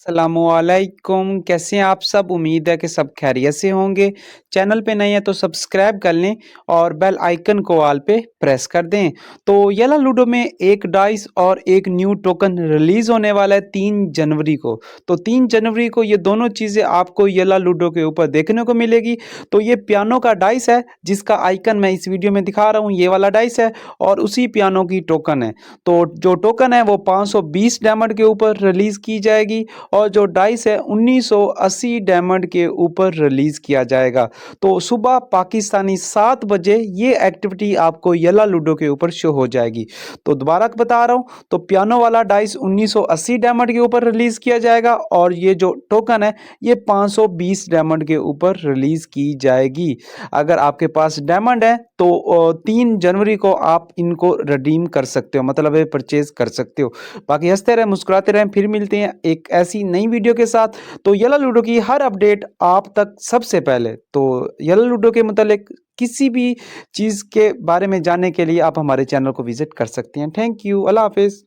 अस्सलामुअलैकुम, कैसे हैं आप सब? उम्मीद है कि सब खैरियत से होंगे। चैनल पे नए हैं तो सब्सक्राइब कर लें और बेल आइकन को ऑल पे प्रेस कर दें। तो येलो लूडो में एक डाइस और एक न्यू टोकन रिलीज़ होने वाला है 3 जनवरी को। तो 3 जनवरी को ये दोनों चीज़ें आपको येलो लूडो के ऊपर देखने को मिलेगी। तो ये पियानो का डाइस है जिसका आइकन मैं इस वीडियो में दिखा रहा हूँ, ये वाला डाइस है और उसी पियानो की टोकन है। तो जो टोकन है वो 520 डायमंड के ऊपर रिलीज़ की जाएगी और जो डाइस है 1980 डायमंड के ऊपर रिलीज़ किया जाएगा। तो सुबह पाकिस्तानी 7 बजे ये एक्टिविटी आपको येलो लूडो के ऊपर शो हो जाएगी। तो दोबारा बता रहा हूँ, तो पियानो वाला डाइस 1980 डायमंड के ऊपर रिलीज़ किया जाएगा और ये जो टोकन है ये 520 डायमंड के ऊपर रिलीज़ की जाएगी। अगर आपके पास डायमंड है तो 3 जनवरी को आप इनको रिडीम कर सकते हो, मतलब ये परचेज़ कर सकते हो। बाकी हँसते रहें, मुस्कुराते रहें, फिर मिलते हैं एक ऐसी नई वीडियो के साथ। तो येलो लूडो की हर अपडेट आप तक सबसे पहले, तो येलो लूडो के मुतालिक किसी भी चीज़ के बारे में जानने के लिए आप हमारे चैनल को विज़िट कर सकते हैं। थैंक यू, अल्लाह हाफ़िज़।